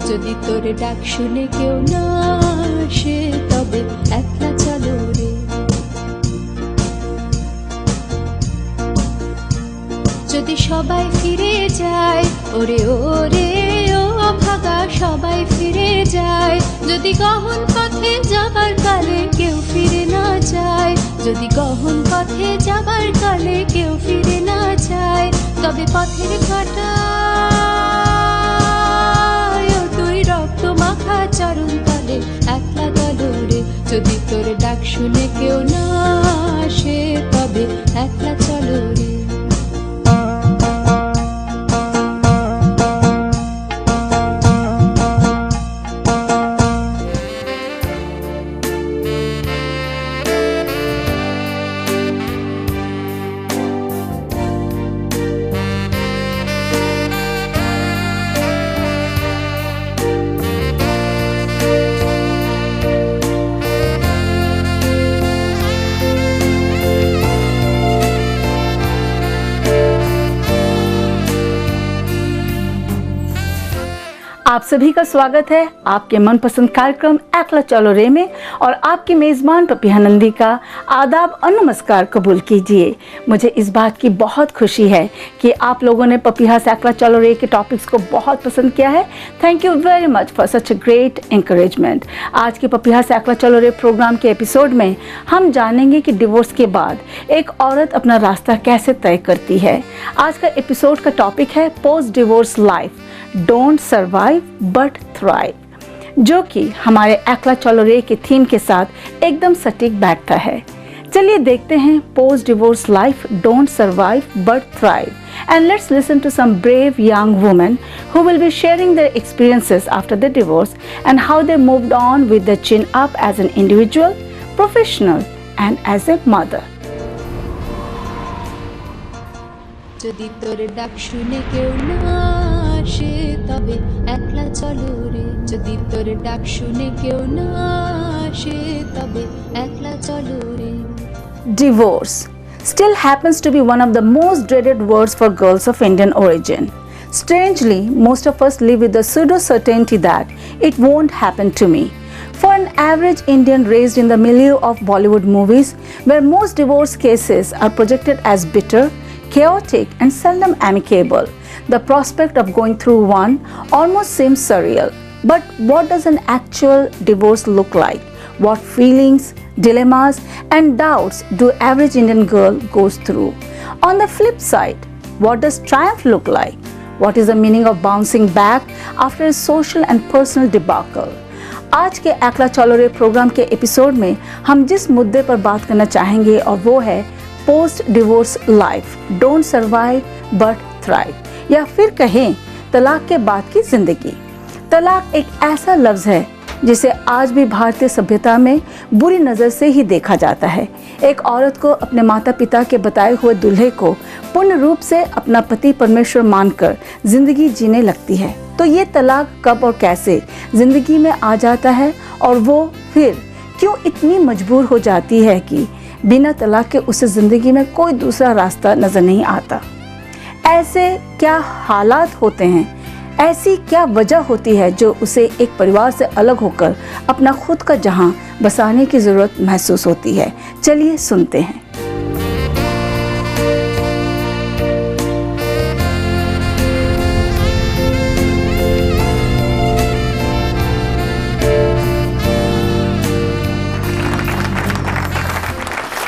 যদি তোর ডাক শুনে কেউ না আসে তবে একলা চলো রে। যদি সবাই ফিরে যায় ওরে ওরে ও ভাগা সবাই ফিরে যায়, যদি গহন পথে যাবার কালে কেউ ফিরে না যায়, যদি গহন পথে যাবার কালে কেউ ফিরে না যায়, তবে পথের কাঁটা তুই রক্ত মাখা চরণ তলে একলা দলরে। যদি তোর ডাক শুনে কেউ না আসে তবে একলা চলো রে। आप सभी का स्वागत है आपके मनपसंद कार्यक्रम एकला चलो रे में, और आपकी मेज़बान पपिहा नंदी का आदाब और नमस्कार कबूल कीजिए। मुझे इस बात की बहुत खुशी है कि आप लोगों ने पपिहा से एकला चलो रे के टॉपिक्स को बहुत पसंद किया है। Thank you very much for such a great encouragement. आज के पपिहा से एकला चलो रे प्रोग्राम के एपिसोड में हम जानेंगे कि डिवोर्स के बाद एक औरत अपना रास्ता कैसे तय करती है। आज का एपिसोड का टॉपिक है post divorce life, don't survive but thrive, जो कि हमारे एकला चलो रे के थीम के साथ एकदम सटीक बैठता है। चलिए देखते हैं post divorce life, don't survive but thrive, and let's listen to some brave young women who will be sharing their experiences after the divorce and how they moved on with their chin up as an individual, professional and as a mother. যদি তোর ডাক শুনে কেউ না আসে তবে একলা চলো রে। যদি তোর ডাক শুনে কেউ না আসে তবে একলা চলো রে। Divorce still happens to be one of the most dreaded words for girls of Indian origin. Strangely, most of us live with the pseudo certainty that it won't happen to me. For an average Indian raised in the milieu of Bollywood movies, where most divorce cases are projected as bitter, chaotic and seldom amicable, the prospect of going through one almost seems surreal. But what does an actual divorce look like? What feelings, dilemmas and doubts do average Indian girl goes through? On the flip side, what does triumph look like? What is the meaning of bouncing back after a social and personal debacle? आज के एकला चलो रे programme के episode में हम जिस मुद्दे पर बात करना चाहेंगे और वो है post divorce life, don't survive but thrive, या फिर कहें तलाक के बाद की जिंदगी। तलाक एक ऐसा लफ्ज़ है जिसे आज भी भारतीय सभ्यता में बुरी नज़र से ही देखा जाता है। एक औरत को अपने माता पिता के बताए हुए दूल्हे को पूर्ण रूप से अपना पति परमेश्वर मानकर जिंदगी जीने लगती है, तो ये तलाक कब और कैसे जिंदगी में आ जाता है, और वो फिर क्यों इतनी मजबूर हो जाती है कि बिना तलाक के उसे जिंदगी में कोई दूसरा रास्ता नजर नहीं आता। ऐसे क्या हालात होते हैं, ऐसी क्या वजह होती है जो उसे एक परिवार से अलग होकर अपना खुद का जहां बसाने की जरूरत महसूस होती है। चलिए सुनते हैं।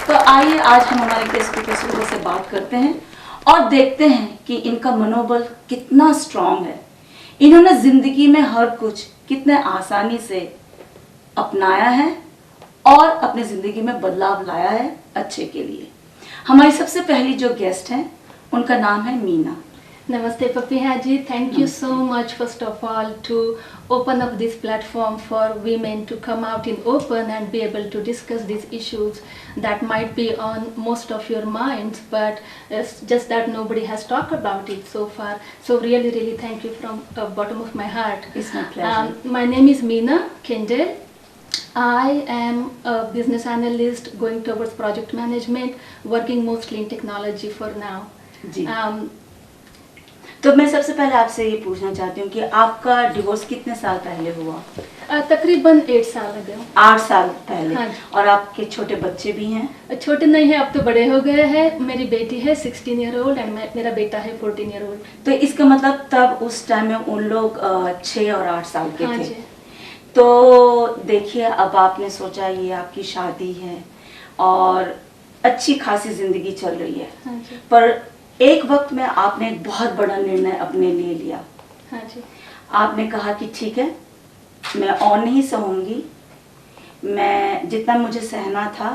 तो आइए आज हम हमारे गेस्ट प्रोफेसर से बात करते हैं और देखते हैं कि इनका मनोबल कितना स्ट्रांग है। इन्होंने जिंदगी में हर कुछ कितने आसानी से अपनाया है और अपनी जिंदगी में बदलाव लाया है अच्छे के लिए। हमारी सबसे पहली जो गेस्ट हैं उनका नाम है Meena. Namaste Papiha ji, thank you so much first of all to open up this platform for women to come out in open and be able to discuss these issues that might be on most of your minds, but it's just that nobody has talked about it so far. So really thank you from the bottom of my heart. It's my pleasure. My name is Mina Kendall. I am a business analyst going towards project management, working mostly in technology for now. जी। तो मैं सबसे पहले आपसे ये पूछना चाहती हूँ कि आपका डिवोर्स कितने साल पहले हुआ? तकरीबन 8 साल अगो। 8 साल पहले। हाँ। और आपके छोटे बच्चे भी हैं? छोटे नहीं है, अब तो बड़े हो गए हैं। मेरी बेटी है 16 ईयर ओल्ड एंड मेरा बेटा है 14 ईयर ओल्ड। तो इसका मतलब तब उस टाइम में उन लोग 6 और 8 साल के हाँ थे। जी। तो देखिए, अब आपने सोचा ये आपकी शादी है और अच्छी खासी जिंदगी चल रही है। हाँ जी। पर एक वक्त में आपने एक बहुत बड़ा निर्णय अपने लिए लिया। हाँ जी। आपने कहा कि ठीक है, मैं और नहीं सहूंगी, मैं जितना मुझे सहना था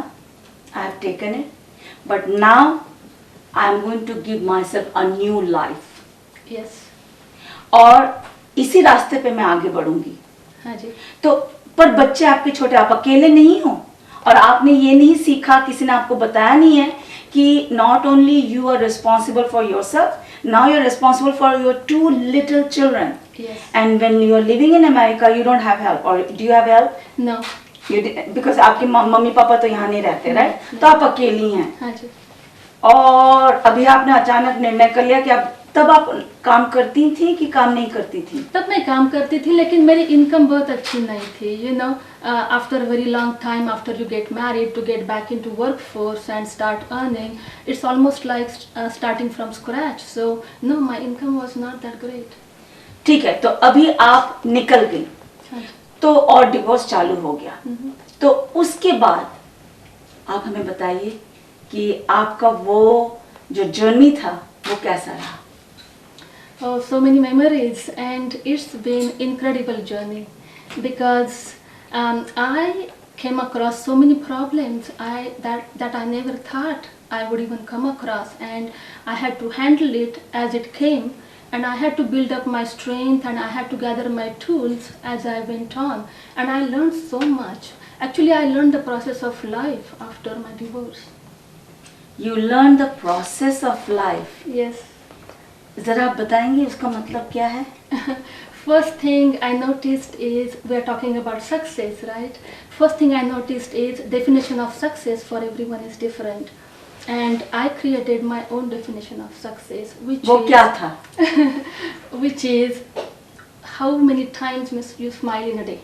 I have taken it, but now I am going to give myself a new life. Yes. और इसी रास्ते पे मैं आगे बढ़ूंगी। हाँ जी। तो पर बच्चे आपके छोटे, आप अकेले नहीं हो और आपने ये नहीं सीखा, किसी ने आपको बताया नहीं है कि not only you are responsible for yourself, now you're responsible for your 2 little children. Yes. And when you're living in America, you don't have help, or do you have help? No. Because आपके mummy papa तो यहाँ नहीं रहते, right? तो आप अकेली हैं। हाँ जी। और अभी आपने अचानक निर्णय कर लिया कि अब, तब आप काम करती थी कि काम नहीं करती थी? तब मैं काम करती थी, लेकिन मेरी इनकम बहुत अच्छी नहीं थी। You know, after a very long time, after you get married, to get back into work force and start earning, it's almost like starting from scratch. So no, my income was not that great. ठीक है, तो अभी आप निकल गई। हाँ जी। तो और डिवोर्स चालू हो गया। तो उसके बाद आप हमें बताइए कि आपका वो जो जर्नी था वो कैसा रहा? Oh, so many memories, and it's been incredible journey because I came across so many problems that I never thought I would even come across, and I had to handle it as it came, and I had to build up my strength, and I had to gather my tools as I went on, and I learned so much. Actually, I learned the process of life after my divorce. You learned the process of life. Yes. जरा आप बताएंगे उसका मतलब क्या है? First thing I noticed is, we are talking about success, right? First thing I noticed is definition of success for everyone is different, and I created my own definition of success, which वो is, क्या था? which is how many times must you smile in a day,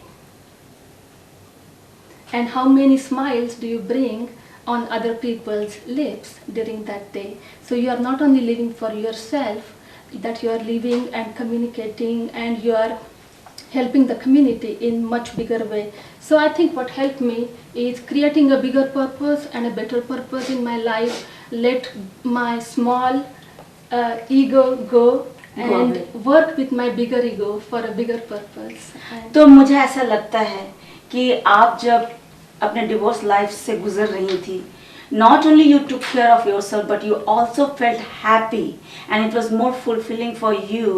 and how many smiles do you bring on other people's lips during that day. So you are not only living for yourself, that you are living and communicating, and you are helping the community in much bigger way. So I think what helped me is creating a bigger purpose and a better purpose in my life. Let my small ego go and work with my bigger ego for a bigger purpose. तो मुझे ऐसा लगता है कि आप जब अपने divorce life से गुजर रही थी, not only you took care of yourself, but you also felt happy, and it was more fulfilling for you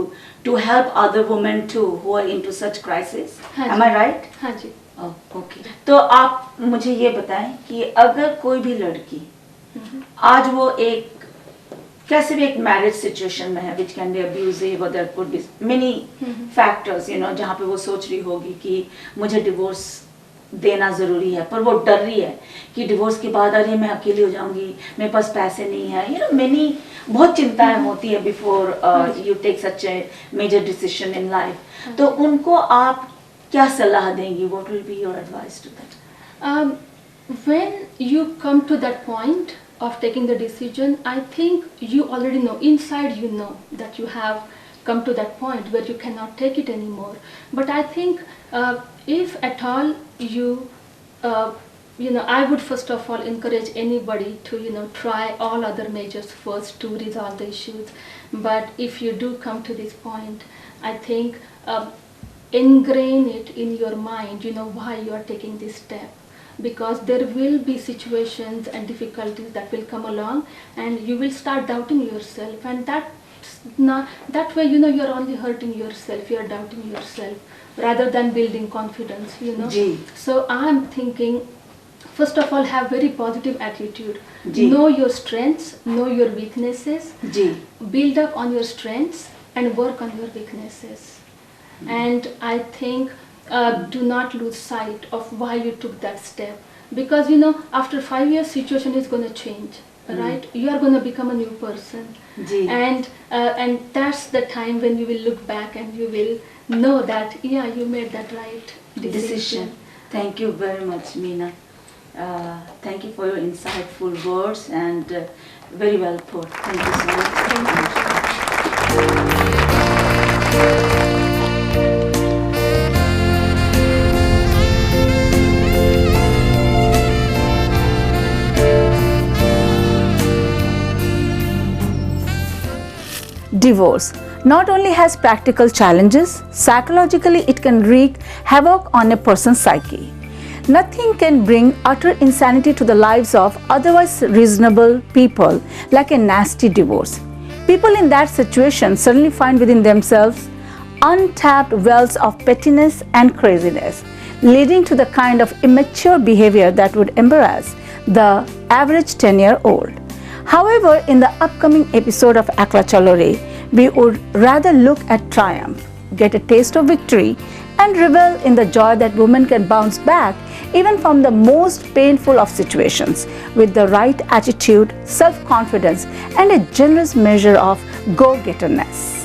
to help other women too who are into such crisis. Am I right? हाँ जी। Okay. तो आप मुझे ये बताएं कि अगर कोई भी लड़की आज वो एक कैसे भी एक मैरिज सिचुएशन में है, which can be abusive, or there could be many factors, you know, जहाँ पे वो सोच रही होगी कि मुझे डिवोर्स देना जरूरी है, पर वो डर रही है कि डिवोर्स के बाद अरे मैं अकेली हो जाऊंगी, मेरे पास पैसे नहीं है, यू नो, मेनी बहुत चिंताएं होती है before you take such a major decision in life. तो उनको आप क्या सलाह देंगी? What will be your advice to that? When you come to that point of taking the decision, I think you already know, inside you know that you have come to that point where you cannot take it anymore. But I think if at all you I would first of all encourage anybody to try all other measures first to resolve the issues. But if you do come to this point, I think ingrain it in your mind, why you are taking this step, because there will be situations and difficulties that will come along, and you will start doubting yourself, and that way you are only hurting yourself, you are doubting yourself rather than building confidence. So I'm thinking, first of all, have very positive attitude. Know your strengths, know your weaknesses. Build up on your strengths and work on your weaknesses. And I think do not lose sight of why you took that step, because after 5 years situation is going to change. right? You are going to become a new person. जी. And that's the time when you will look back and you will know that, yeah, you made that right decision. Thank you very much, Mina. Thank you for your insightful words and very well put. Thank you so much. Thank you. Divorce not only has practical challenges, psychologically it can wreak havoc on a person's psyche. Nothing can bring utter insanity to the lives of otherwise reasonable people like a nasty divorce. People in that situation suddenly find within themselves untapped wells of pettiness and craziness, leading to the kind of immature behavior that would embarrass the average 10-year-old. However, in the upcoming episode of Ekla Cholo, we would rather look at triumph, get a taste of victory, and revel in the joy that women can bounce back even from the most painful of situations with the right attitude, self-confidence, and a generous measure of go-getterness.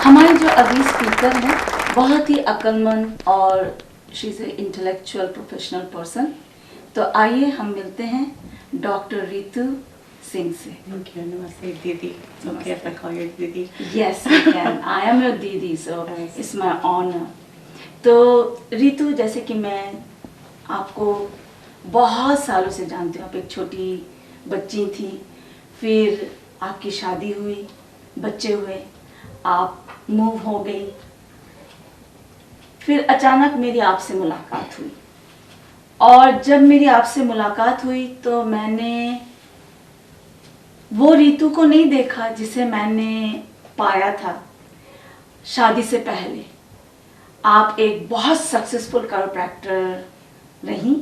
हमारी जो अगली speaker हैं बहुत ही अक्लमंद और she is a intellectual professional person. तो आइए हम मिलते हैं डॉक्टर रितु सिंह से. Thank you. Namaste, Didi. It's okay if I call you Didi. Yes, I can. I am your दीदी, so it's my honor. तो रितु, जैसे कि मैं आपको बहुत सालों से जानती हूँ. आप एक छोटी बच्ची थी, फिर आपकी शादी हुई, बच्चे हुए, आप मूव हो गई, फिर अचानक मेरी आपसे मुलाकात हुई. और जब मेरी आपसे मुलाकात हुई तो मैंने वो रितु को नहीं देखा जिसे मैंने पाया था शादी से पहले. आप एक बहुत सक्सेसफुल chiropractor रही.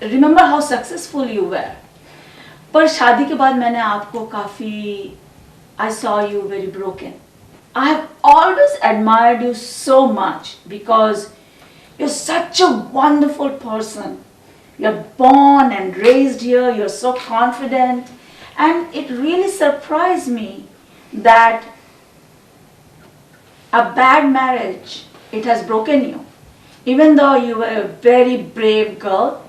Remember how successful you were. पर शादी के बाद मैंने आपको काफ़ी, I saw you very broken. I have always admired you so much because you're such a wonderful person. You're born and raised here, you're so confident, and it really surprised me that a bad marriage, it has broken you. Even though you were a very brave girl,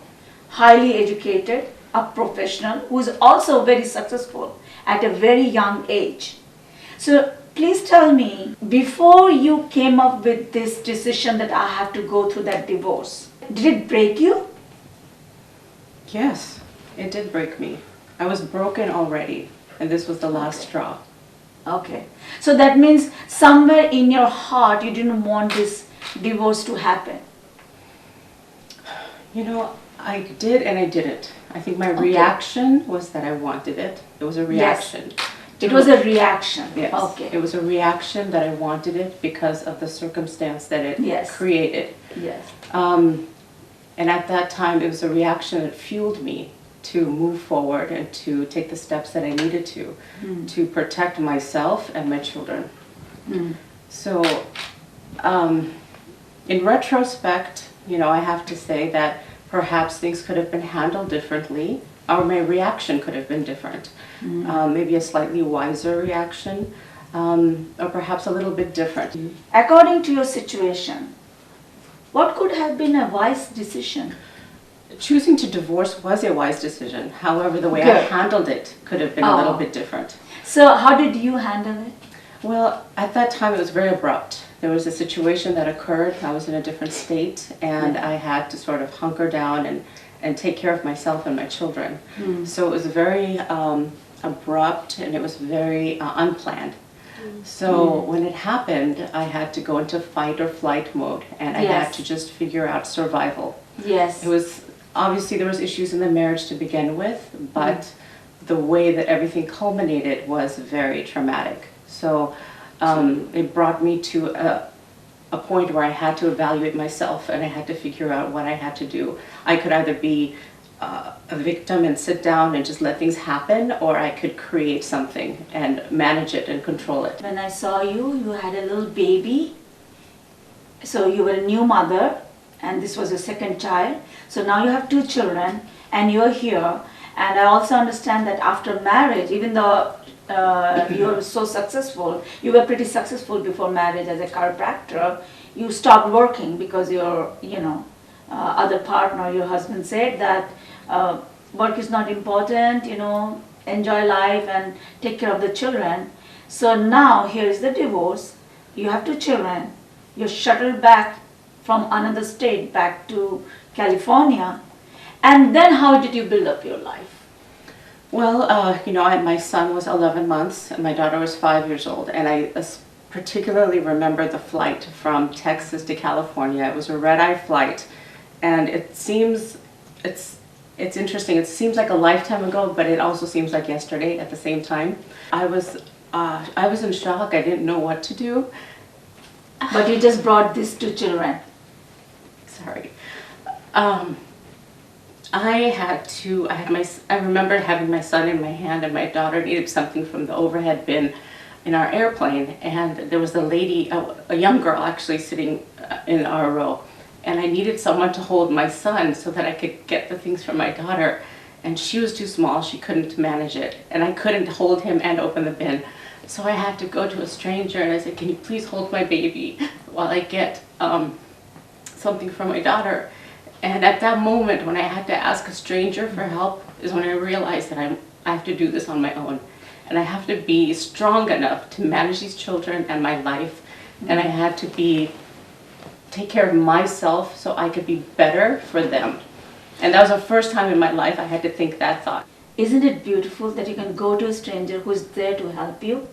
highly educated, a professional who is also very successful at a very young age. So please tell me, before you came up with this decision that I have to go through that divorce, did it break you? Yes, it did break me. I was broken already, and this was the last straw. Okay. So that means somewhere in your heart you didn't want this divorce to happen. You know, I did and I didn't. I think my reaction was that I wanted it. It was a reaction. Yes. It was a reaction. Yes. Okay. It was a reaction that I wanted it because of the circumstance that it created. Yes. And at that time, it was a reaction that fueled me to move forward and to take the steps that I needed to protect myself and my children. So, in retrospect, you know, I have to say that perhaps things could have been handled differently, or my reaction could have been different. Maybe a slightly wiser reaction, or perhaps a little bit different. According to your situation, what could have been a wise decision? Choosing to divorce was a wise decision. However, the way I handled it could have been a little bit different. So how did you handle it? Well, at that time it was very abrupt. There was a situation that occurred. I was in a different state, and I had to sort of hunker down and take care of myself and my children. So it was very abrupt, and it was very unplanned. So when it happened, I had to go into fight or flight mode, and I had to just figure out survival. Yes. It was, obviously there was issues in the marriage to begin with, but the way that everything culminated was very traumatic. So it brought me to a point where I had to evaluate myself, and I had to figure out what I had to do. I could either be a victim and sit down and just let things happen, or I could create something and manage it and control it. When I saw you, you had a little baby. So you were a new mother, and this was your second child. So now you have 2 children, and you're here. And I also understand that after marriage, even though you were so successful, you were pretty successful before marriage as a chiropractor, you stopped working because your, other partner, your husband said that work is not important, enjoy life and take care of the children. So now here is the divorce. You have 2 children. You're shuttled back from another state back to California. And then how did you build up your life? Well, my son was 11 months and my daughter was 5 years old, and I particularly remember the flight from Texas to California. It was a red-eye flight, and it's interesting. It seems like a lifetime ago, but it also seems like yesterday at the same time. I was in shock. I didn't know what to do. But you just brought these 2 children. Sorry. I remember having my son in my hand, and my daughter needed something from the overhead bin in our airplane, and there was a lady, a young girl actually sitting in our row, and I needed someone to hold my son so that I could get the things from my daughter, and she was too small, she couldn't manage it, and I couldn't hold him and open the bin. So I had to go to a stranger and I said, "Can you please hold my baby while I get something from my daughter?" And at that moment, when I had to ask a stranger for help, is when I realized that I have to do this on my own. And I have to be strong enough to manage these children and my life. And I had to take care of myself so I could be better for them. And that was the first time in my life I had to think that thought. Isn't it beautiful that you can go to a stranger who is there to help you?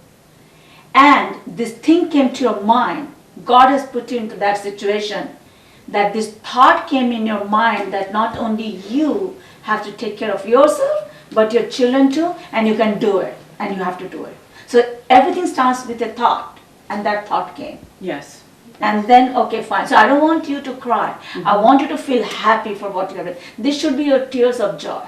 And this thing came to your mind. God has put you into that situation. That this thought came in your mind that not only you have to take care of yourself, but your children too, and you can do it, and you have to do it. So everything starts with a thought, and that thought came. Yes. And then, okay, fine. So I don't want you to cry. I want you to feel happy for what you have done. This should be your tears of joy.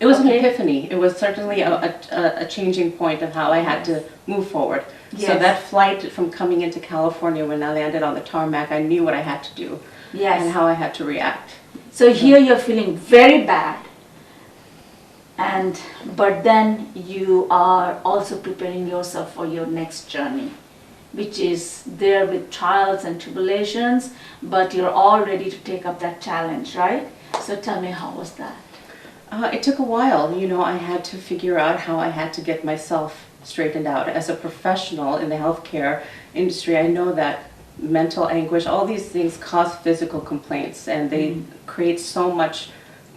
It was an epiphany. It was certainly a changing point of how I had to move forward. Yes. So that flight from coming into California, when I landed on the tarmac, I knew what I had to do. Yes. And how I had to react. So here you're feeling very bad, but then you are also preparing yourself for your next journey, which is there with trials and tribulations, but you're all ready to take up that challenge, right? So tell me, how was that? It took a while. I had to figure out how I had to get myself straightened out. As a professional in the healthcare industry, I know that mental anguish, all these things cause physical complaints, and they create so much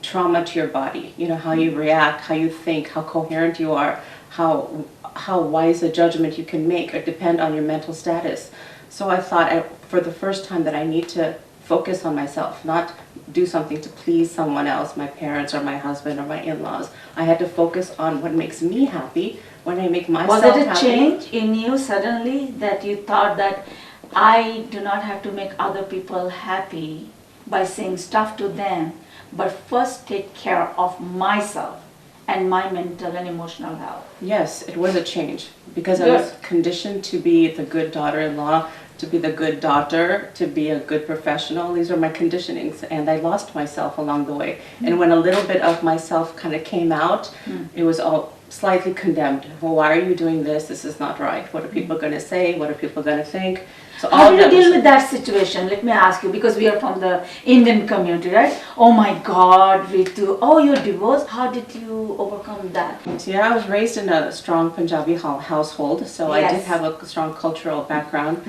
trauma to your body. How you react, how you think, how coherent you are, how wise a judgment you can make, or depend on your mental status. So I thought for the first time that I need to focus on myself, not do something to please someone else, my parents or my husband or my in-laws. I had to focus on what makes me happy. When I make myself happy. Was it a change in you suddenly that you thought that I do not have to make other people happy by saying stuff to them, but first take care of myself and my mental and emotional health? Yes, it was a change, because I was conditioned to be the good daughter-in-law, to be the good daughter, to be a good professional. These are my conditionings, and I lost myself along the way. And when a little bit of myself kind of came out, it was all slightly condemned. Well, why are you doing this? This is not right. What are people going to say? What are people going to think? So how did you deal with that situation? Let me ask you, because we are from the Indian community, right? Oh my God, Ritu, you're divorced. How did you overcome that? Yeah, I was raised in a strong Punjabi household, so I did have a strong cultural background.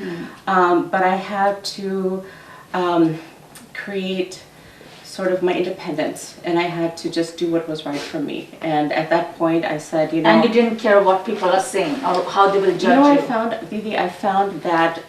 But I had to create sort of my independence, and I had to just do what was right for me. And at that point I said, And you didn't care what people are saying or how they will judge you? I found that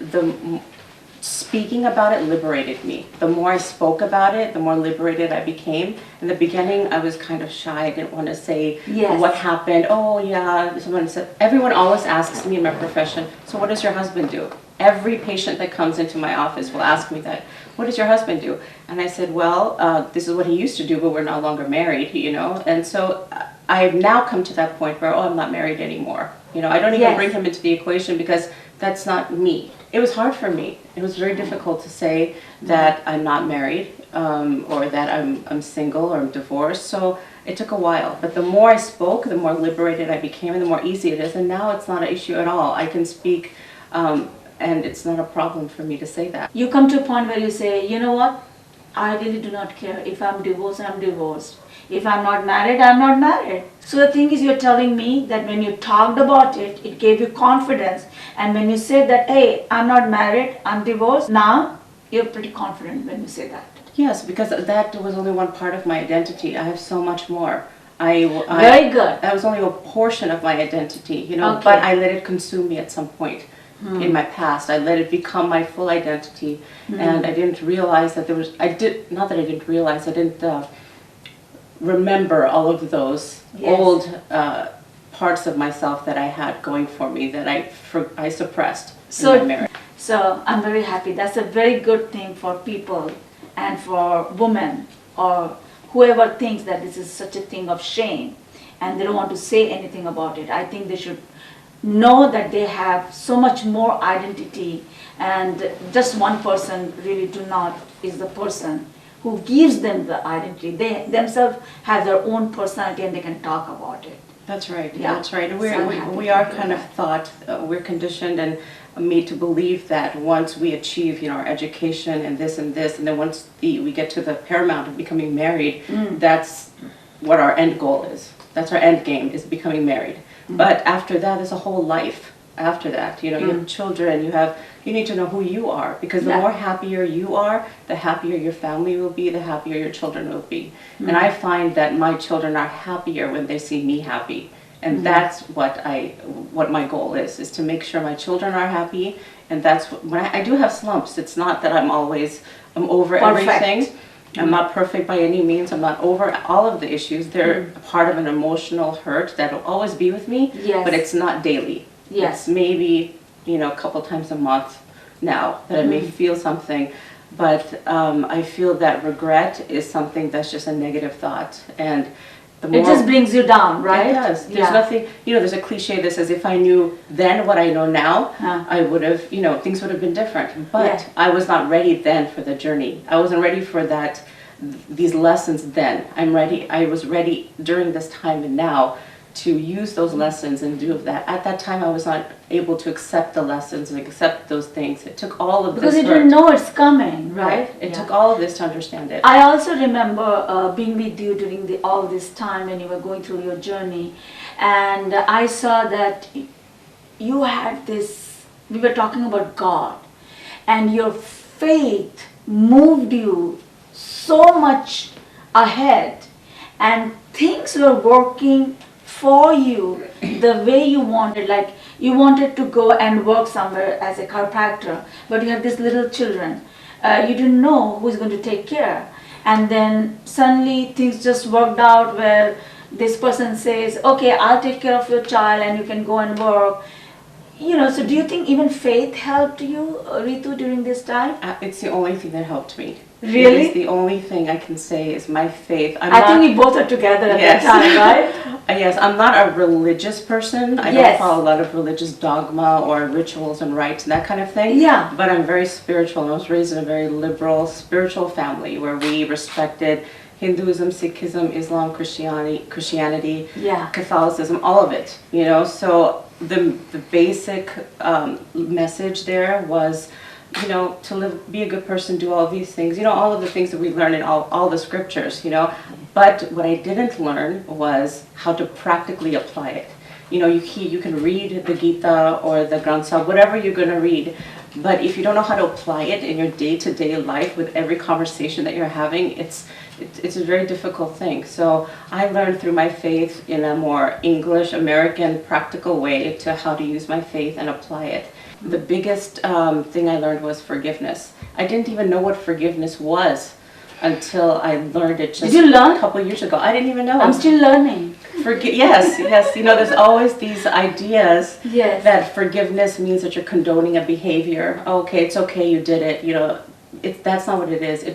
speaking about it liberated me. The more I spoke about it, the more liberated I became. In the beginning, I was kind of shy. I didn't want to say what happened. Oh yeah, someone said. Everyone always asks me in my profession, so what does your husband do? Every patient that comes into my office will ask me that. what does your husband do? And I said, well, this is what he used to do, but we're no longer married, you know. And so I've now come to that point where, I'm not married anymore. You know, I don't even bring him into the equation because that's not me. It was hard for me. It was very difficult to say that I'm not married or that I'm single or I'm divorced. So it took a while. But the more I spoke, the more liberated I became and the more easy it is. And now it's not an issue at all. I can speak and it's not a problem for me to say that. You come to a point where you say, you know what? I really do not care. If I'm divorced, I'm divorced. If I'm not married, I'm not married. So the thing is, you're telling me that when you talked about it, it gave you confidence. And when you said that, hey, I'm not married, I'm divorced, now you're pretty confident when you say that. Yes, because that was only one part of my identity. I have so much more. Very good. That was only a portion of my identity, you know, Okay. but I let it consume me at some point in my past. I let it become my full identity, and I didn't realize that not that I didn't realize, I didn't remember all of those old parts of myself that I had going for me that I suppressed in my marriage. So I'm very happy. That's a very good thing for people and for women or whoever thinks that this is such a thing of shame and they don't want to say anything about it. I think they should know that they have so much more identity, and just one person really is the person who gives them the identity. They themselves have their own personality and they can talk about it. That's right. Yeah. That's right. And So I'm happy we to are hear kind of that. thought, we're conditioned and made to believe that once we achieve, you know, our education and this, and then once we get to the paramount of becoming married, that's what our end goal is. That's our end game, is becoming married. But after that, there's a whole life after that. You know, you have children, you need to know who you are, because the more happier you are, the happier your family will be, the happier your children will be. And I find that my children are happier when they see me happy. And that's what my goal is to make sure my children are happy. And that's when I do have slumps. It's not that I'm over Perfect. everything. I'm not perfect by any means. I'm not over all of the issues. They're a part of an emotional hurt that will always be with me, but it's not daily. Yes. It's maybe, you know, a couple times a month now that I may feel something. But I feel that regret is something that's just a negative thought. And the more, It just brings you down, right? It does. There's nothing, you know, there's a cliche that says if I knew then what I know now, I would have, you know, things would have been different. But I was not ready then for the journey. I wasn't ready for these lessons then. I was ready during this time and now to use those lessons and do that. At that time, I was not able to accept the lessons and accept those things. It took all of this. Because you didn't know it's coming, right? It took all of this to understand it. I also remember being with you during all this time when you were going through your journey, and I saw that you had this, we were talking about God, and your faith moved you so much ahead, and things were working for you the way you wanted. Like you wanted to go and work somewhere as a chiropractor, but you have these little children. You didn't know who's going to take care, and then suddenly things just worked out where this person says, okay, I'll take care of your child and you can go and work. You know, so do you think even faith helped you, Ritu, during this time? It's the only thing that helped me. Really? It is the only thing I can say is my faith. I think we both are together at that time, right? Yes, I'm not a religious person. I don't follow a lot of religious dogma or rituals and rites and that kind of thing. Yeah. But I'm very spiritual. I was raised in a very liberal, spiritual family where we respected Hinduism, Sikhism, Islam, Christianity, Catholicism, all of it. You know, so the basic message there was, you know, to be a good person, do all these things, you know, all of the things that we learn in all the scriptures, you know. But what I didn't learn was how to practically apply it. You know, you can read the Gita or the Granth Sahib, whatever you're going to read, but if you don't know how to apply it in your day-to-day life with every conversation that you're having, it's a very difficult thing. So I learned through my faith in a more English, American, practical way to how to use my faith and apply it. The biggest thing I learned was forgiveness. I didn't even know what forgiveness was until I learned it just a couple of years ago. I didn't even know. I'm still learning. Yes. You know, there's always these ideas that forgiveness means that you're condoning a behavior. Okay, it's okay, you did it. You know, that's not what it is.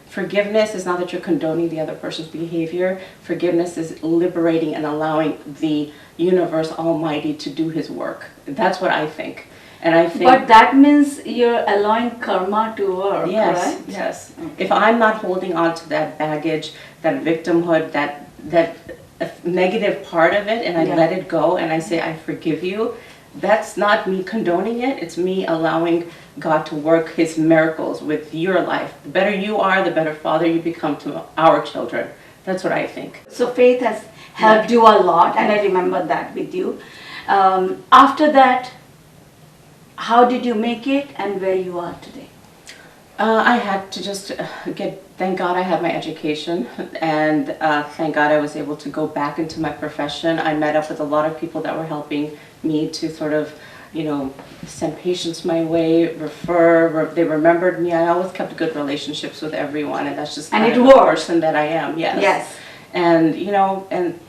Forgiveness is not that you're condoning the other person's behavior. Forgiveness is liberating and allowing the universe almighty to do his work. That's what I think. And I think, but that means you're allowing karma to work, yes, right? yes. If I'm not holding on to that baggage, that victimhood, that negative part of it, and I let it go, and I say I forgive you, that's not me condoning it. It's me allowing God to work His miracles with your life. The better you are, the better father you become to our children. That's what I think. So faith has helped you a lot, and I remember that with you. After that, how did you make it and where you are today? I had to just thank God I had my education, and thank God I was able to go back into my profession. I met up with a lot of people that were helping me to sort of, send patients my way, they remembered me. I always kept good relationships with everyone, and that's just And kind it of worked. the person that I am, yes. Yes. And,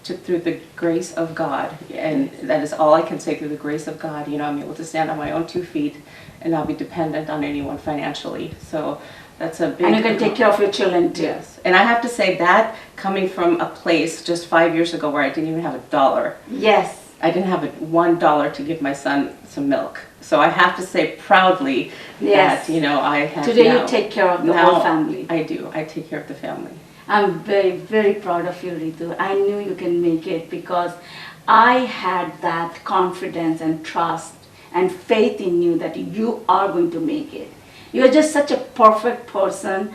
through the grace of God, and that is all I can say, through the grace of God, I'm able to stand on my own 2 feet and not be dependent on anyone financially. So that's a big... And you can take care of your children too. Yes. And I have to say that coming from a place just 5 years ago where I didn't even have $1. Yes. I didn't have $1 to give my son some milk. So I have to say proudly Yes. that, I have Today now, you take care of the now whole family. I do. I take care of the family. I'm very, very proud of you, Ritu. I knew you can make it because I had that confidence and trust and faith in you that you are going to make it. You're just such a perfect person,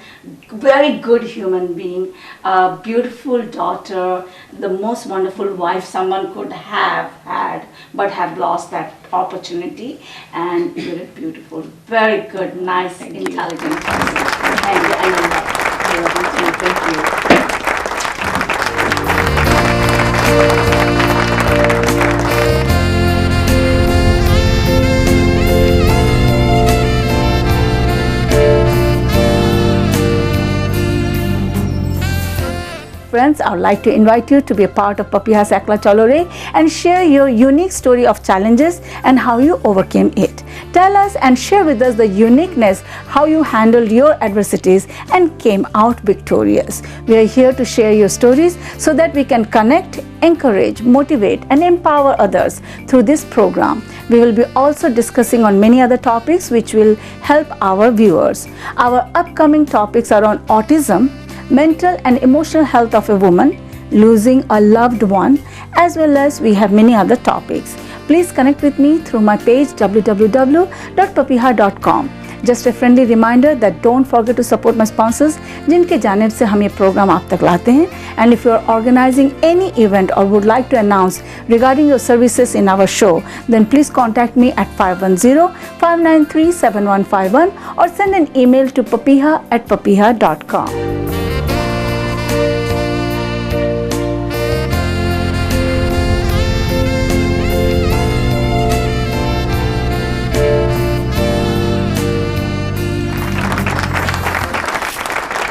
very good human being, a beautiful daughter, the most wonderful wife someone could have had, but have lost that opportunity. And you're a beautiful, very good, nice, intelligent person. And I know that. I love you too. Thank you. Friends, I would like to invite you to be a part of Papiha's Ekla Cholo and share your unique story of challenges and how you overcame it. Tell us and share with us the uniqueness, how you handled your adversities and came out victorious. We are here to share your stories so that we can connect, encourage, motivate and empower others through this program. We will be also discussing on many other topics which will help our viewers. Our upcoming topics are on autism, mental and emotional health of a woman, losing a loved one, as well as we have many other topics. Please connect with me through my page www.papiha.com. Just a friendly reminder that don't forget to support my sponsors जिनके जानिब से हम ये programme आप तक लाते हैं. And if you are organizing any event or would like to announce regarding your services in our show, then please contact me at 510-593-7151 or send an email to papiha@papiha.com.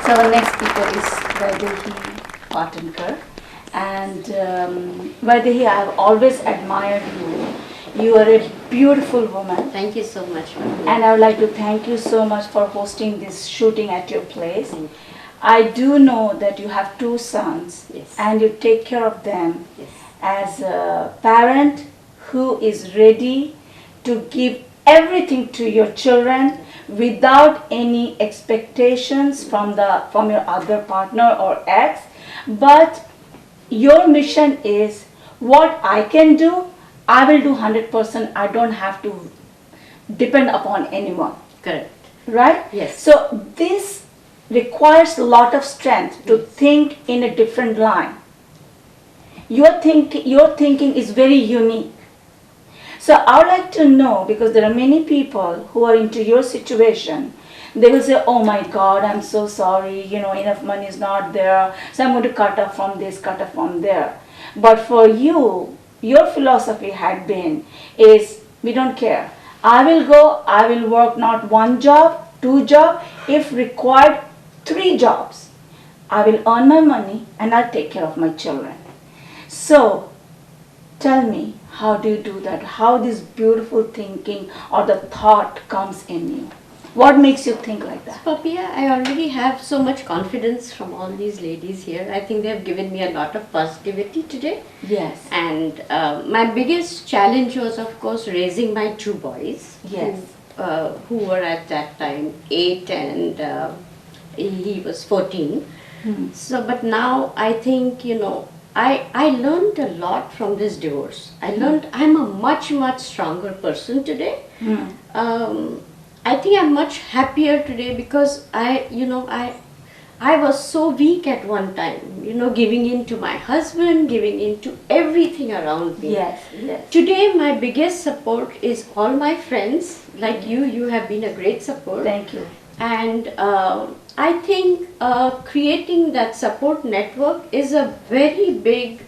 So our next speaker is Aditi Patankar, and Vaidehi, I have always admired you. You are a beautiful woman, Thank you so much. and I would like to thank you so much for hosting this shooting at your place. I do know that you have 2 sons, Yes. and you take care of them Yes. as a parent who is ready to give everything to your children without any expectations from your other partner or ex, but your mission is what I can do, I will do 100%. I don't have to depend upon anyone, Correct. right? Yes. So this requires a lot of strength to think in a different line. Your thinking is very unique. So I would like to know, because there are many people who are into your situation, they will say, oh my God, I'm so sorry, enough money is not there, so I'm going to cut off from this, cut off from there. But for you, your philosophy had been, is we don't care. I will go, I will work not 1 job, 2 jobs, if required 3 jobs. I will earn my money and I'll take care of my children. So tell me, how do you do that? How this beautiful thinking or the thought comes in you? What makes you think like that? Papiha, I already have so much confidence from all these ladies here. I think they have given me a lot of positivity today. Yes. And my biggest challenge was, of course, raising my two boys. Yes. Who were at that time 8 and he was 14. So, but now I think, I learned a lot from this divorce. I learned I'm a much, much stronger person today. I think I'm much happier today because I was so weak at one time, giving in to my husband, giving in to everything around me. Yes, yes. Today my biggest support is all my friends, like you have been a great support. Thank you. And I think creating that support network is a very big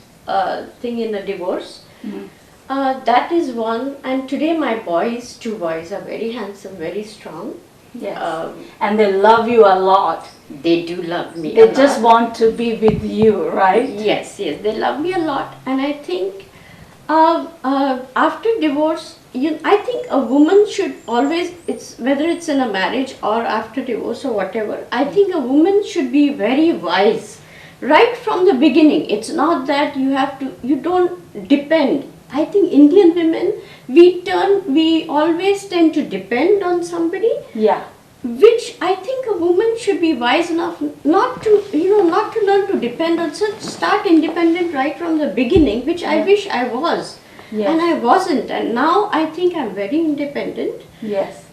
thing in a divorce. That is one, and today my two boys are very handsome, very strong. Yes. And they love you a lot. They do love me. They just want to be with you, right? Yes, they love me a lot, and I think after divorce, I think a woman should always, whether it's in a marriage or after divorce or whatever, I think a woman should be very wise right from the beginning. It's not that you don't depend. I think Indian women, we always tend to depend on somebody. Yeah. Which I think a woman should be wise enough not to learn to depend on start independent right from the beginning, which I wish I was. Yes. And I wasn't, and now I think I'm very independent. Yes.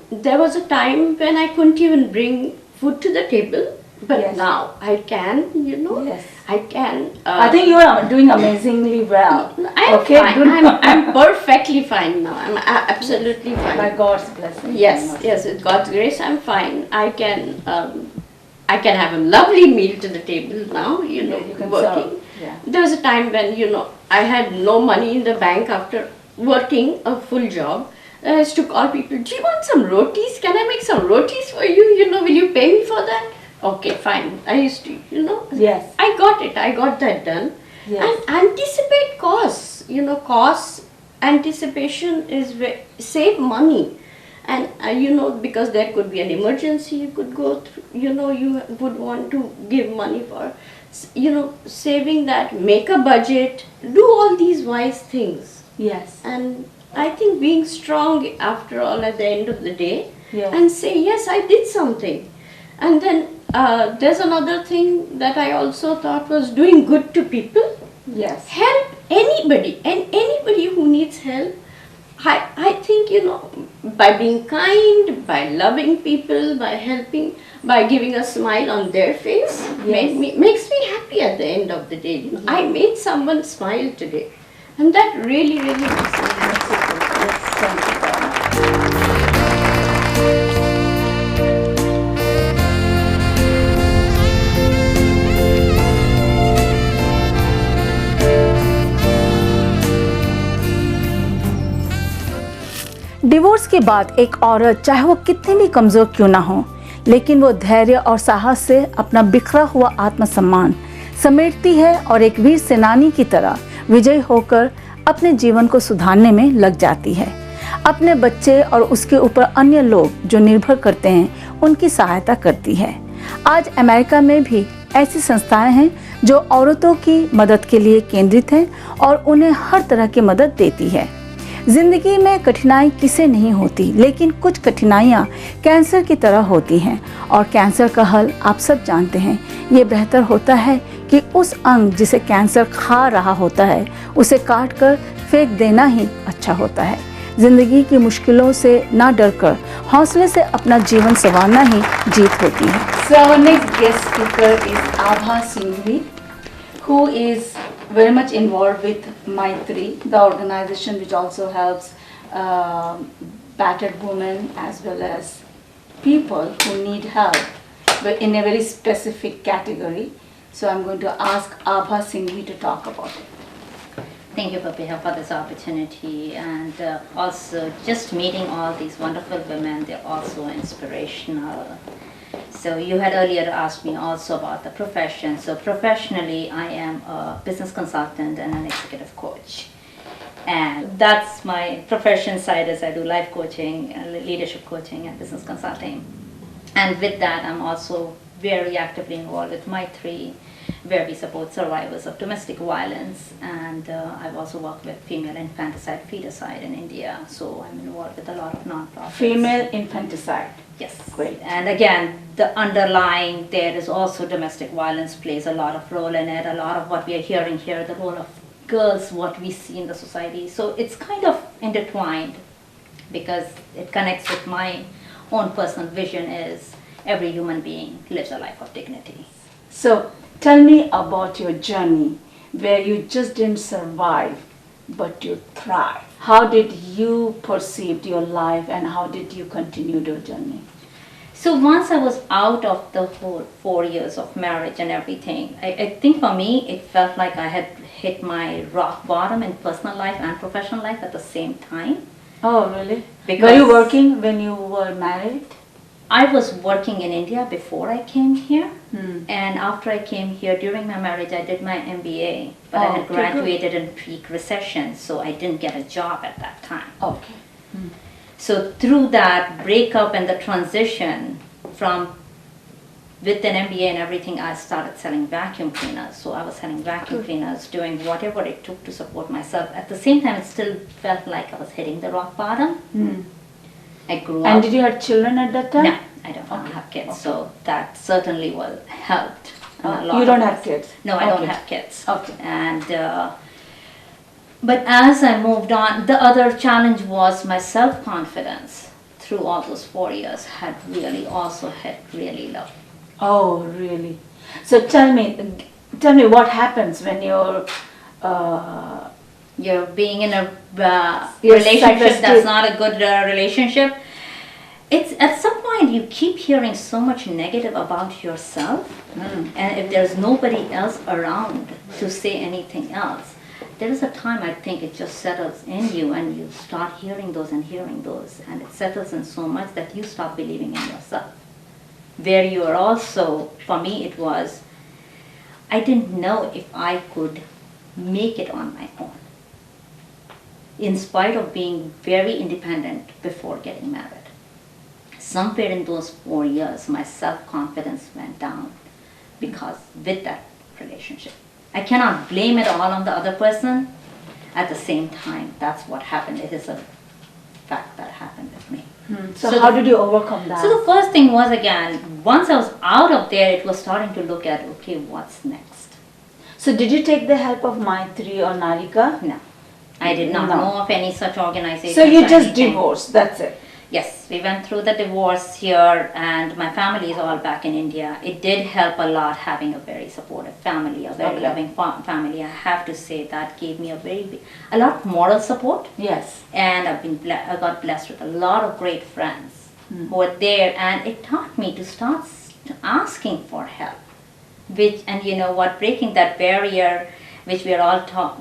There was a time when I couldn't even bring food to the table, but Yes. now I can, Yes. I can. I think you are doing amazingly well. I'm Okay, fine. good. I'm perfectly fine now. I'm absolutely fine. By God's blessing. Yes, with God's grace, I'm fine. I can have a lovely meal to the table now, You can working. serve. Yeah. There was a time when, I had no money in the bank after working a full job. I used to call people, do you want some rotis? Can I make some rotis for you? Will you pay me for that? Okay, fine. I used to, Yes. I got it. I got that done. Yes. And anticipate costs. Costs, anticipation is save money. And because there could be an emergency you could go through, you would want to give money for, saving that, make a budget, do all these wise things. Yes. And I think being strong after all at the end of the day, Yes. and say, yes, I did something. And then there's another thing that I also thought was doing good to people. Yes. Help anybody, and anybody who needs help. I think, by being kind, by loving people, by helping, by giving a smile on their face, Yes. makes me happy at the end of the day. I made someone smile today. And that really, really makes me happy. Yes. Thank you very much. Divorce के बाद एक औरत चाहे वो कितनी भी कमज़ोर क्यों ना हो, लेकिन वो धैर्य और साहस से अपना बिखरा हुआ आत्मसम्मान समेटती है और एक वीर सेनानी की तरह विजयी होकर अपने जीवन को सुधारने में लग जाती है। अपने बच्चे और उसके ऊपर अन्य लोग जो निर्भर करते हैं उनकी सहायता करती है। आज अमेरिका में भी ऐसी संस्थाएं हैं जो औरतों की मदद के लिए केंद्रित हैं और उन्हें हर तरह की मदद देती है। जिंदगी में कठिनाई किसे नहीं होती, लेकिन कुछ कठिनाइयाँ कैंसर की तरह होती हैं और कैंसर का हल आप सब जानते हैं। ये बेहतर होता है कि उस अंग जिसे कैंसर खा रहा होता है उसे काट कर फेंक देना ही अच्छा होता है। जिंदगी की मुश्किलों से ना डरकर हौसले से अपना जीवन संवारना ही जीत होती है। So our next guest speaker is Abha Singh, who is very much involved with Maitri, the organization which also helps battered women as well as people who need help, but in a very specific category. So I'm going to ask Abha Singh to talk about it. Thank you, Papiha, for this opportunity, and also just meeting all these wonderful women. They're also inspirational. So you had earlier asked me also about the profession. So professionally, I am a business consultant and an executive coach. And that's my profession side, as I do life coaching, leadership coaching, and business consulting. And with that, I'm also very actively involved with Maitri, where we support survivors of domestic violence. And I've also worked with female infanticide, feticide in India. So I'm involved with a lot of nonprofits. Female infanticide. Yes. Great. And again, the underlying there is also domestic violence plays a lot of role in it. A lot of what we are hearing here, the role of girls, what we see in the society. So it's kind of intertwined because it connects with my own personal vision is every human being lives a life of dignity. So tell me about your journey where you just didn't survive, but you thrived. How did you perceive your life and how did you continue your journey? So once I was out of the whole 4 years of marriage and everything, I think for me it felt like I had hit my rock bottom in personal life and professional life at the same time. Oh, really? Because were you working when you were married? I was working in India before I came here. Hmm. And after I came here, during my marriage, I did my MBA, but I Oh, had okay, graduated in peak recession, so I didn't get a job at that time. Okay. So through that breakup and the transition from with an MBA and everything, I started selling vacuum cleaners. So I was selling vacuum cleaners, doing whatever it took to support myself. At the same time, it still felt like I was hitting the rock bottom. Hmm. I grew up. And did you have children at that time? No, I don't have kids. So that certainly will helped. a lot You don't of have us. kids? No, I don't Okay. have kids. Okay. And but as I moved on, the other challenge was my self-confidence through all those 4 years had really also hit really low. Oh, really? So tell me what happens when you're You're being in a You're relationship supposed that's to- not a good relationship. It's at some point you keep hearing so much negative about yourself, and if there's nobody else around to say anything else, there is a time I think it just settles in you and you start hearing those, and it settles in so much that you stop believing in yourself. Where you are also, for me it was, I didn't know if I could make it on my own. In spite of being very independent before getting married. Somewhere in those 4 years, my self-confidence went down because with that relationship. I cannot blame it all on the other person. At the same time, that's what happened. It is a fact that happened with me. so how did you overcome that? So the first thing was, again, once I was out of there, it was starting to look at, okay, what's next? So did you take the help of Maitri or Narika? No. I did not No. know of any such organization. So you just divorced, that's it. Yes, we went through the divorce here and my family is all back in India. It did help a lot having a very supportive family, a very Okay. loving family. I have to say that gave me a lot of moral support, Yes. and I got blessed with a lot of great friends who were there, and it taught me to start asking for help. And you know what, breaking that barrier which we are all taught,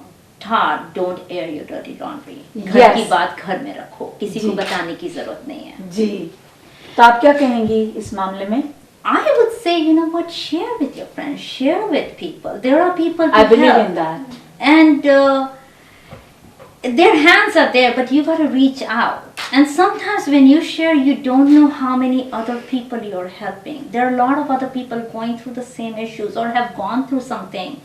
don't air your dirty laundry. घर Yes. की बात घर में रखो, किसी को जी। बताने की जरूरत नहीं है. जी तो आप क्या कहेंगी इस मामले में? I would say, you know what, share with your friends, share with people. There are people I to believe help. in that. And their hands are there, but you got to reach out. And sometimes when you share, you don't know how many other people you're helping. There are a lot of other people going through the same issues or have gone through something.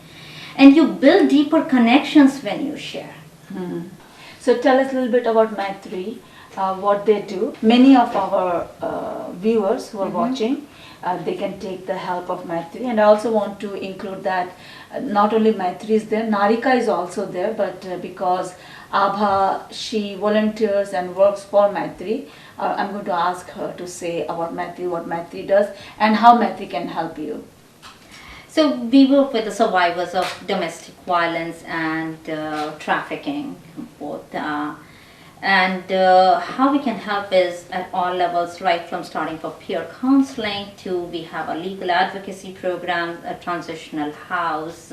And you build deeper connections when you share. So tell us a little bit about Maitri, what they do. Many of our viewers who are watching, they can take the help of Maitri. And I also want to include that not only Maitri is there, Narika is also there, but because Abha, she volunteers and works for Maitri, I'm going to ask her to say about Maitri, what Maitri does, and how Maitri can help you. So we work with the survivors of domestic violence and trafficking, both. And how we can help is at all levels, right from starting for peer counseling to we have a legal advocacy program, a transitional house,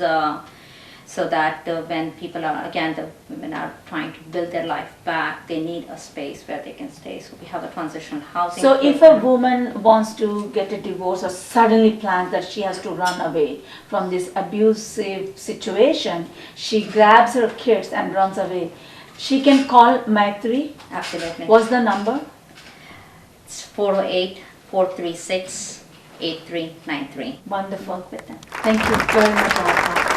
so that when people are, again, the women are trying to build their life back, they need a space where they can stay. So we have a transitional housing So if a program. woman wants to get a divorce or suddenly plans that she has to run away from this abusive situation, she grabs her kids and runs away. She can call Maitri. Absolutely. What's the number? It's 408-436-8393. Wonderful. Thank you very much, Abha.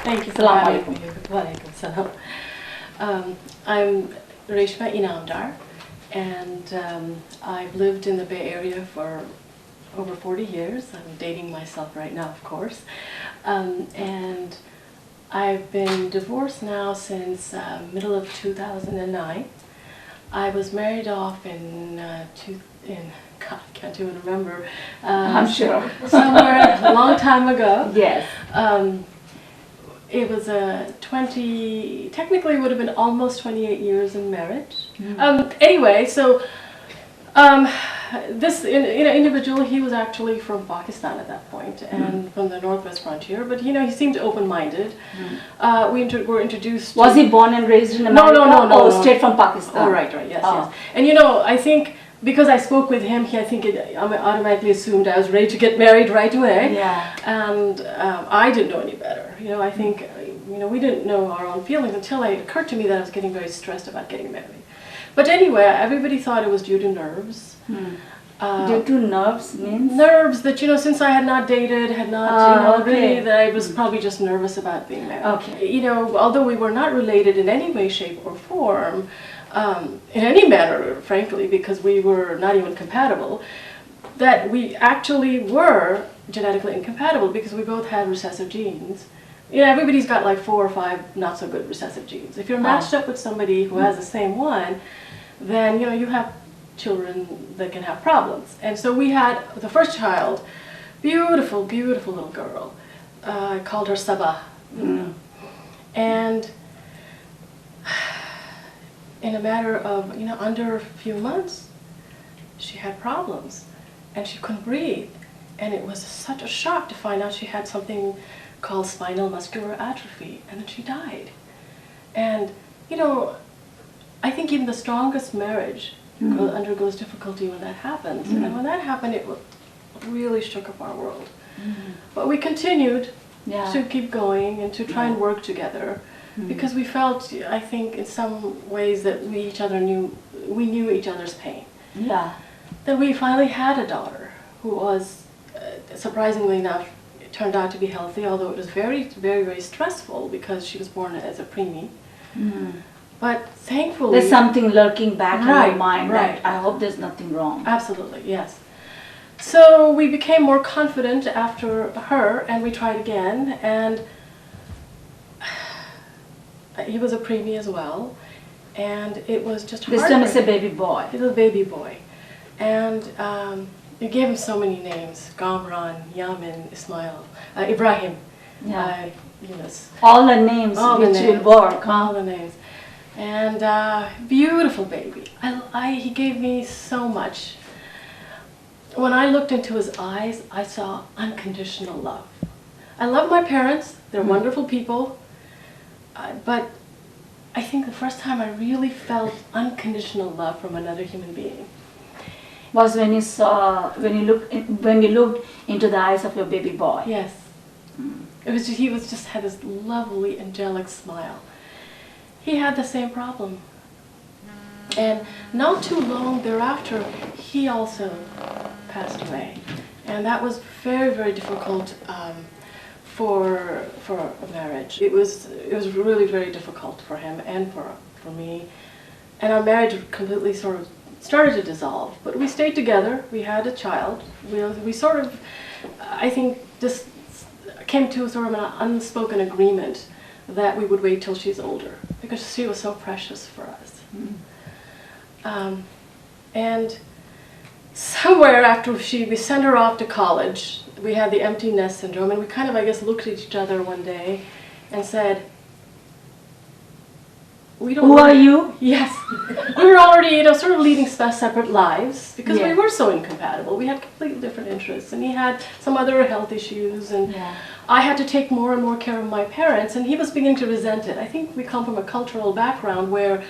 Thank you for Salaam having alaikum. me. Walaikum salam. I'm Reshma Inamdar, and I've lived in the Bay Area for over 40 years. I'm dating myself right now, of course. And I've been divorced now since middle of 2009. I was married off in God, I can't even remember. I'm sure. Somewhere a long time ago. Yes. It was technically it would have been almost 28 years in marriage. Anyway, so this individual, he was actually from Pakistan at that point and from the northwest frontier, but he seemed open-minded. We were introduced to... Was he born and raised in America? No. Oh, straight from Pakistan. Oh, right, yes, yes. And I think because I spoke with him, I think it automatically assumed I was ready to get married right away. Yeah. And I didn't know any better. I think, we didn't know our own feelings until it occurred to me that I was getting very stressed about getting married. But anyway, everybody thought it was due to nerves. Due to nerves means? Nerves that, since I had not dated, really, that I was probably just nervous about being married. Okay. Although we were not related in any way, shape, or form, in any manner, frankly, because we were not even compatible, that we actually were genetically incompatible because we both had recessive genes. Everybody's got like 4 or 5 not so good recessive genes. If you're matched up with somebody who has the same one, then you have children that can have problems. And so we had the first child, beautiful, beautiful little girl. I called her Sabah. And in a matter of under a few months, she had problems and she couldn't breathe. And it was such a shock to find out she had something called spinal muscular atrophy, and then she died. And I think even the strongest marriage undergoes difficulty when that happens. And when that happened, it really shook up our world. But we continued to keep going and to try and work together because we felt, I think, in some ways that we knew each other's pain. Yeah. Then we finally had a daughter who was, surprisingly enough, turned out to be healthy, although it was very, very, very stressful because she was born as a preemie. But thankfully... There's something lurking back in your mind. Right. I hope there's nothing wrong. Absolutely, yes. So we became more confident after her, and we tried again, and he was a preemie as well, and it was just This time it's a baby boy. It was a baby boy. And you gave him so many names: Gamran, Yamin, Ismail, Ibrahim, Yunus. All the names which will work. All the names. And beautiful baby. He gave me so much. When I looked into his eyes, I saw unconditional love. I love my parents. They're wonderful people. But I think the first time I really felt unconditional love from another human being was when you looked into the eyes of your baby boy. Yes. He had this lovely angelic smile. He had the same problem. And not too long thereafter, he also passed away. And that was very, very difficult for a marriage. It was really very difficult for him and for me. And our marriage completely sort of started to dissolve. But we stayed together. We had a child. We sort of, I think, just came to sort of an unspoken agreement that we would wait till she's older because she was so precious for us. And somewhere after we sent her off to college, we had the empty nest syndrome, and we kind of, I guess, looked at each other one day and said, we don't. Who are you? Yes, we were already, sort of leading separate lives because Yeah. we were so incompatible. We had completely different interests, and he had some other health issues, and Yeah. I had to take more and more care of my parents, and he was beginning to resent it. I think we come from a cultural background where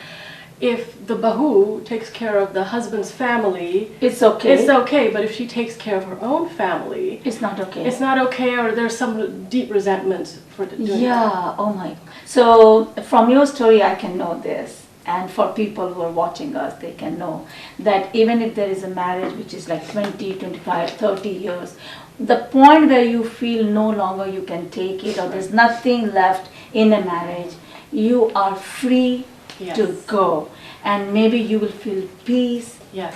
if the bahu takes care of the husband's family, It's okay. it's okay, but if she takes care of her own family, It's not okay. it's not okay, or there's some deep resentment for doing that. Yeah, oh my. So from your story, I can know this. And for people who are watching us, they can know that even if there is a marriage which is like 20, 25, 30 years, the point where you feel no longer you can take it or there's nothing left in a marriage, you are free Yes. to go. And maybe you will feel peace Yes.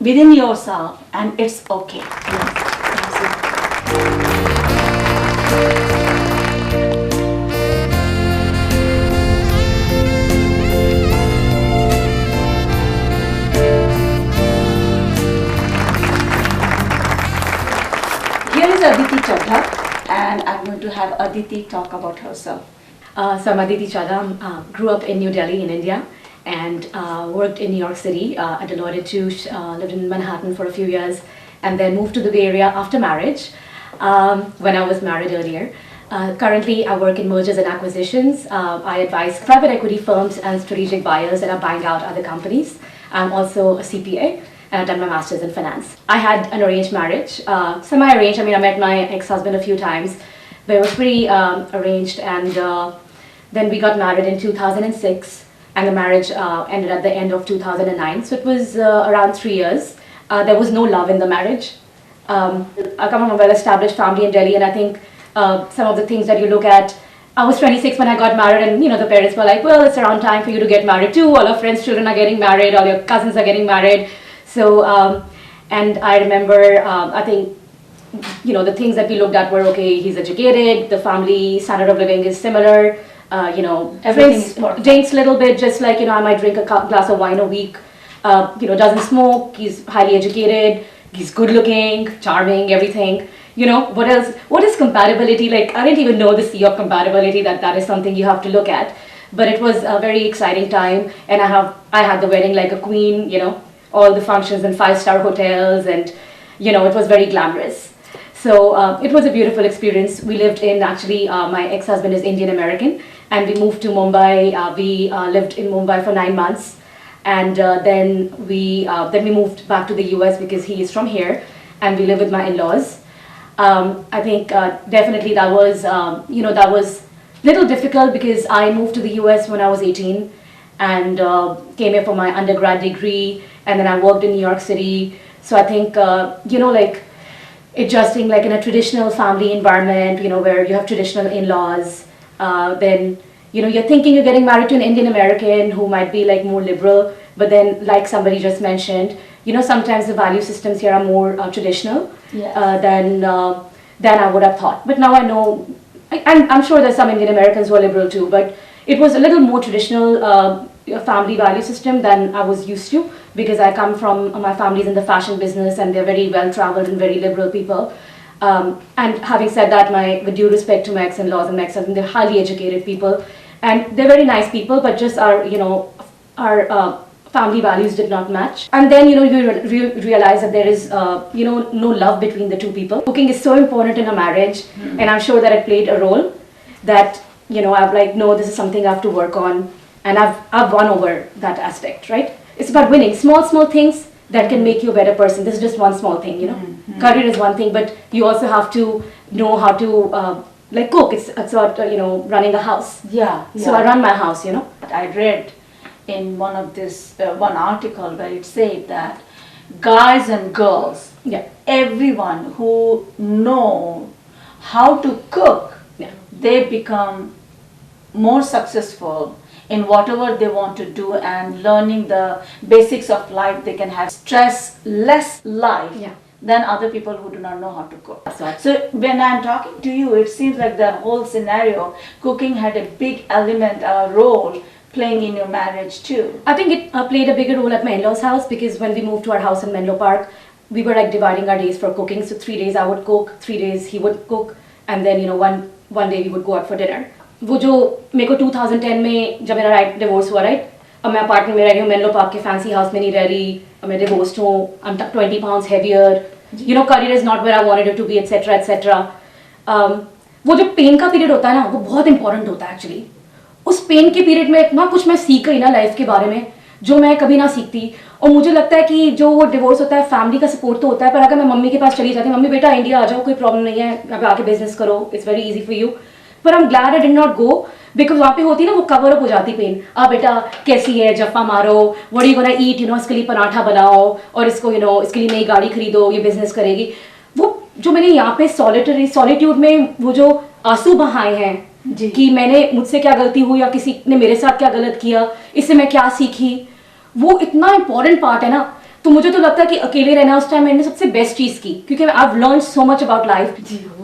within yourself and it's okay. Here is Aditi Chadha, and I'm going to have Aditi talk about herself. So I'm Aditi Chadha. Grew up in New Delhi in India and worked in New York City at Deloitte & Touche, lived in Manhattan for a few years and then moved to the Bay Area after marriage when I was married earlier. Currently I work in mergers and acquisitions. I advise private equity firms and strategic buyers that are buying out other companies. I'm also a CPA and I've done my master's in finance. I had an arranged marriage, semi-arranged. I mean, I met my ex-husband a few times, but it was pretty arranged, and then we got married in 2006, and the marriage ended at the end of 2009. So it was around 3 years. There was no love in the marriage. I come from a well-established family in Delhi, and I think some of the things that you look at, I was 26 when I got married, and the parents were like, well, it's around time for you to get married too. All your friends' children are getting married, all your cousins are getting married. So, and I remember, I think, the things that we looked at were, okay, he's educated, the family standard of living is similar, Everything is perfect. drinks a little bit, just like, I might drink a glass of wine a week, doesn't smoke, he's highly educated, he's good looking, charming, everything. What else? What is compatibility? Like, I didn't even know the sea of compatibility, that is something you have to look at. But it was a very exciting time, and I had the wedding like a queen, all the functions in 5-star hotels, and it was very glamorous. So it was a beautiful experience. We lived in, actually, my ex-husband is Indian American, and we moved to Mumbai. We lived in Mumbai for 9 months, and then we moved back to the US because he is from here, and we live with my in-laws. I think definitely that was little difficult because I moved to the US when I was 18 and came here for my undergrad degree, and then I worked in New York City. So I think, like adjusting like in a traditional family environment, where you have traditional in-laws, then, you're thinking you're getting married to an Indian American who might be like more liberal, but then like somebody just mentioned, sometimes the value systems here are more traditional than I would have thought. But now I know, I'm sure there's some Indian Americans who are liberal too, but it was a little more traditional family value system than I was used to, because I come from, my family's in the fashion business and they're very well traveled and very liberal people. And having said that, with due respect to my ex-in-laws and my ex-husband, they're highly educated people and they're very nice people, but just our family values did not match. And then, you realize that there is, no love between the two people. Cooking is so important in a marriage, and I'm sure that it played a role that, I've like, no, this is something I have to work on, and I've won over that aspect, right? It's about winning small things that can make you a better person. This is just one small thing, Career is one thing, but you also have to know how to, like cook. It's about, running a house. Yeah. So I run my house, I read in one of this one article where it said that guys and girls, everyone who know how to cook, they become more successful in whatever they want to do, and learning the basics of life. They can have stress less life than other people who do not know how to cook. So when I'm talking to you, it seems like the whole scenario, cooking had a big element, role playing in your marriage too. I think it played a bigger role at my in-laws' house, because when we moved to our house in Menlo Park, we were like dividing our days for cooking. So 3 days I would cook, 3 days he would cook, and then one day we would go out for dinner. वो जो मेरे को 2010 में जब मेरा divorce हुआ, right, अब मैं अपार्टमेंट में रह रही हूँ, मेनलो पार्क के फैंसी हाउस में नहीं रह रही, अब मैं डिवोर्स्ड हूँ, I am 20 pounds heavier, you know, career is not where I wanted it to be, etc etc. वो जो पेन का पीरियड होता है ना, वो बहुत इंपॉर्टेंट होता है एक्चुअली. उस पेन के पीरियड में इतना कुछ मैं सीख गई ना लाइफ के बारे में जो मैं कभी ना सीखती. और मुझे लगता है कि जो वो डिवोर्स होता है, फैमिली का सपोर्ट तो होता है, पर अगर मैं मम्मी के पास चली जाती, मम्मी बेटा इंडिया आ जाओ, कोई प्रॉब्लम नहीं है, अब आके बिजनेस करो, it's very easy for you, पर I am glad I did not go, because वहाँ पे होती ना वो कवर अप हो जाती पेन. बेटा कैसी है, जफ्फा मारो, what you gonna eat, you know, इसके लिए पराठा बनाओ, और इसको यू नो इसके लिए नई गाड़ी खरीदो, ये बिजनेस करेगी. वो जो मैंने यहाँ पे सॉलिट्यूड में वो जो आंसू बहाए हैं कि मैंने मुझसे क्या गलती हुई या किसी ने मेरे साथ क्या गलत किया, इससे मैं क्या सीखी, वो इतना इंपॉर्टेंट पार्ट है ना. तो मुझे तो लगता है कि अकेले रहना उस टाइम मैंने सबसे बेस्ट चीज की, क्योंकि I have learn so much about life.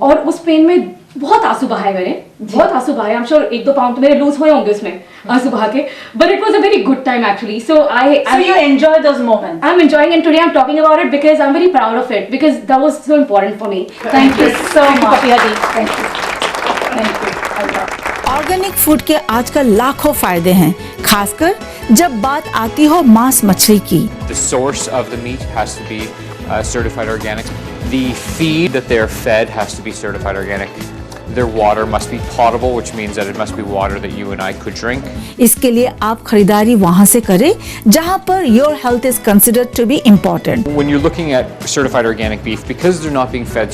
और उस पेन में बहुत आंसू बहाए मैंने, बहुत आंसू बहाए. आई एम श्योर 1-2 पाउंड तो मेरे लूज हुए होंगे उसमें आंसू बहा के, but it was a very good time actually. So you enjoy those moments. I'm enjoying, and today I'm talking about it because I'm very proud of it, because that was so important for me. Thank you so much. Papiha ji. Thank you. Thank you. I love it. Organic food के आजकल लाखों फायदे हैं, खासकर जब बात आती हो मांस मछली की. The source of the meat has to be certified organic. The feed that they're fed has to be certified organic. Their water must be potable, which means that it must be water that you and I could drink. इसके लिए आप खरीदारी वहाँ से करें जहाँ पर your health is considered to be important. When you're looking at certified organic beef, because they're not being fed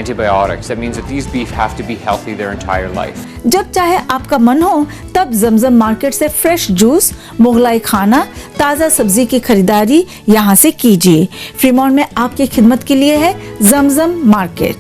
antibiotics, that means that these beef have to be healthy their entire life. जब चाहे आपका मन हो तब जमजम market से fresh juice, Mughlai खाना, ताज़ा सब्जी की खरीदारी यहाँ से कीजिए. फ्रीमॉन्ट में आपकी खिदमत के लिए है जमजम market.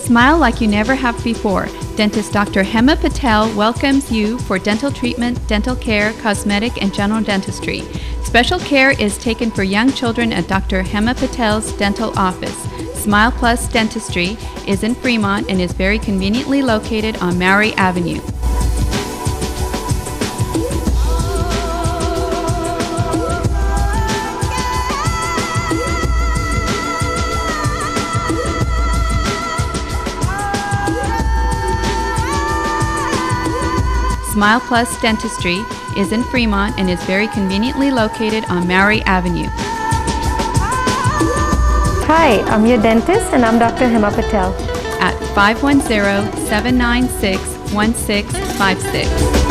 Smile like you never have before. Dentist Dr. Hema Patel welcomes you for dental treatment, dental care, cosmetic, and general dentistry. Special care is taken for young children at Dr. Hema Patel's dental office. Smile Plus Dentistry is in Fremont and is very conveniently located on Maury Avenue. Smile Plus Dentistry is in Fremont and is very conveniently located on Maury Avenue. Hi, I'm your dentist and I'm Dr. Hema Patel. At 510-796-1656.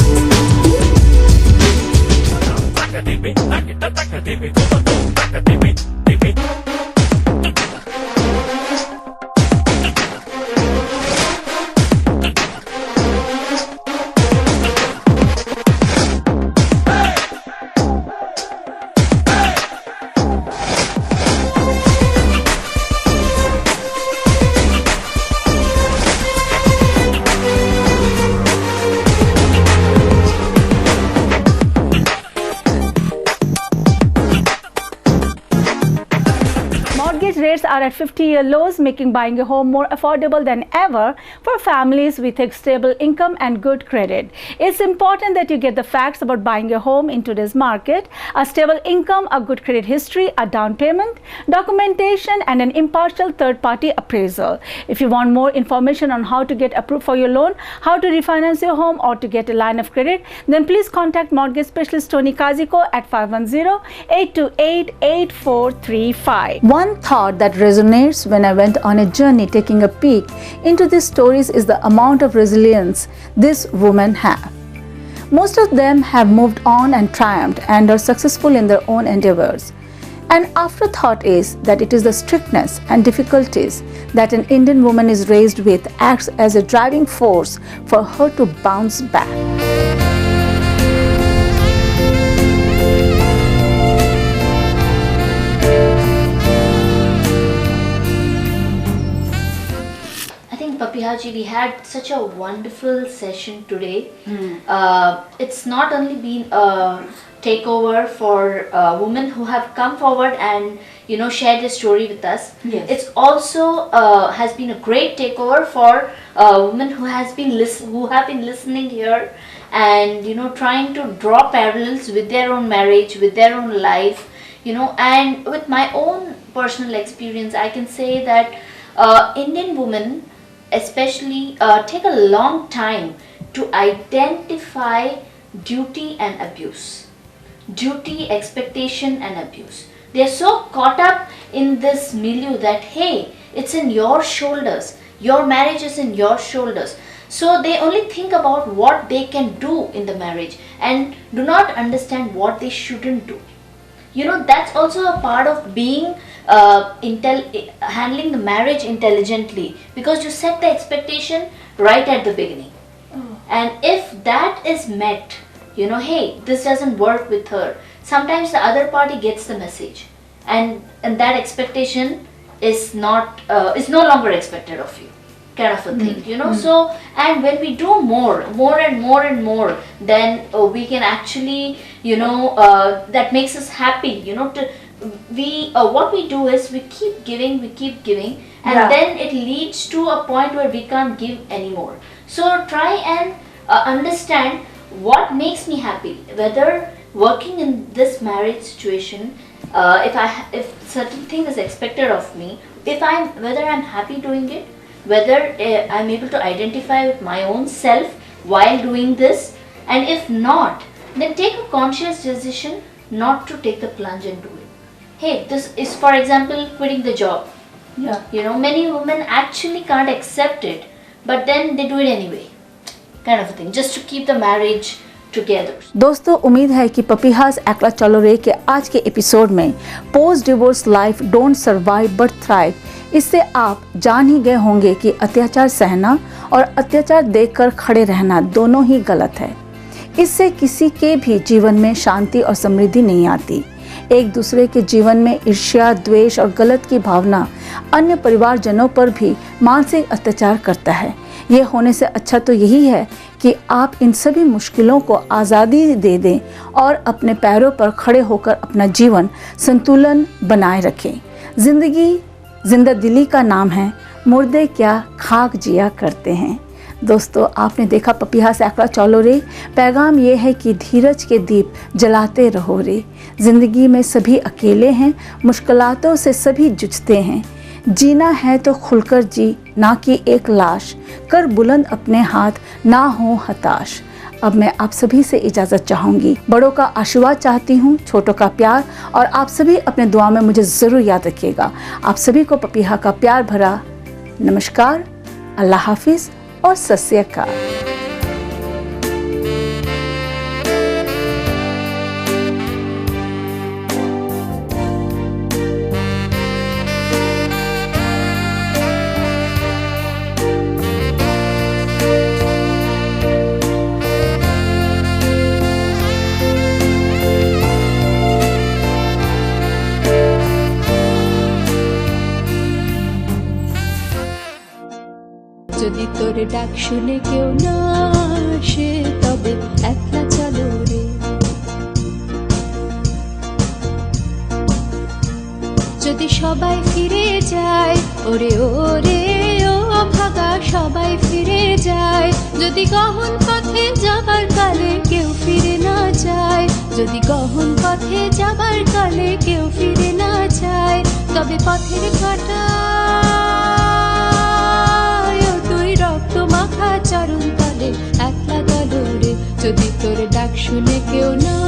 Rates are at 50-year lows, making buying a home more affordable than ever for families with a stable income and good credit. It's important that you get the facts about buying a home in today's market: a stable income, a good credit history, a down payment, documentation, and an impartial third-party appraisal. If you want more information on how to get approved for your loan, how to refinance your home, or to get a line of credit, then please contact mortgage specialist Tony Kaziko at 510-828-8435. One thought that resonates when I went on a journey taking a peek into these stories is the amount of resilience these women have. Most of them have moved on and triumphed and are successful in their own endeavors. An afterthought is that it is the strictness and difficulties that an Indian woman is raised with acts as a driving force for her to bounce back. Papiha ji, we had such a wonderful session today. It's not only been a takeover for women who have come forward and shared their story with us. Yes. It's also has been a great takeover for women who have been listening here and trying to draw parallels with their own marriage, with their own life, and with my own personal experience, I can say that Indian women especially take a long time to identify duty and abuse. Duty, expectation and abuse. They are so caught up in this milieu that hey, it's in your shoulders. Your marriage is in your shoulders. So they only think about what they can do in the marriage and do not understand what they shouldn't do. You know, that's also a part of being handling the marriage intelligently, because you set the expectation right at the beginning. And if that is met, you know, hey, this doesn't work with her, sometimes the other party gets the message, and that expectation is not is no longer expected of you, kind of a thing, you know. So, and when we do more and more, then we can actually, you know, that makes us happy, you know. What we do is we keep giving, and then it leads to a point where we can't give anymore. So try and understand what makes me happy, whether working in this marriage situation, if certain thing is expected of me, whether I'm happy doing it, whether I'm able to identify with my own self while doing this, and if not, then take a conscious decision not to take the plunge and do it. Hey, this is, for example, quitting the job. Yeah. You know, many women actually can't accept it, but then they do it anyway, kind of a thing, just to keep the marriage together. दोस्तों, उम्मीद है कि पपीहास एकला चलो रे के आज के एपिसोड में post divorce life don't survive but thrive, इससे आप जान ही गए होंगे कि अत्याचार सहना और अत्याचार देखकर खड़े रहना दोनों ही गलत है। इससे किसी के भी जीवन में शांति और समृद्धि नहीं आती। एक दूसरे के जीवन में ईर्ष्या, द्वेष और गलत की भावना अन्य परिवारजनों पर भी मानसिक अत्याचार करता है। ये होने से अच्छा तो यही है कि आप इन सभी मुश्किलों को आज़ादी दे दें और अपने पैरों पर खड़े होकर अपना जीवन संतुलन बनाए रखें। ज़िंदगी जिंदा दिली का नाम है, मुर्दे क्या खाक जिया करते हैं। दोस्तों, आपने देखा पपीहा से एकला चलो रे। पैगाम ये है कि धीरज के दीप जलाते रहो रे। ज़िंदगी में सभी अकेले हैं, मुश्किलातों से सभी जूझते हैं। जीना है तो खुलकर जी, ना कि एक लाश, कर बुलंद अपने हाथ, ना हो हताश। अब मैं आप सभी से इजाज़त चाहूँगी। बड़ों का आशीर्वाद चाहती हूँ, छोटों का प्यार, और आप सभी अपने दुआ में मुझे ज़रूर याद रखिएगा। आप सभी को पपीहा का प्यार भरा नमस्कार, अल्लाह हाफिज़ और सत श्री अकाल। যদি তোর ডাক শুনে কেউ না আসে, তবে একলা চলো রে। যদি সবাই ফিরে যায়, ওরে ওরে ও ভাগা সবাই ফিরে যায়। যদি গহন পথে যাবার কালে কেউ ফিরে না যায়, যদি গহন পথে যাবার কালে কেউ ফিরে না যায়, তবে পথের কাঁটা রক্ত মাখা চরণ তলে একলা দলরে। যদি তোর ডাক শুনে কেউ না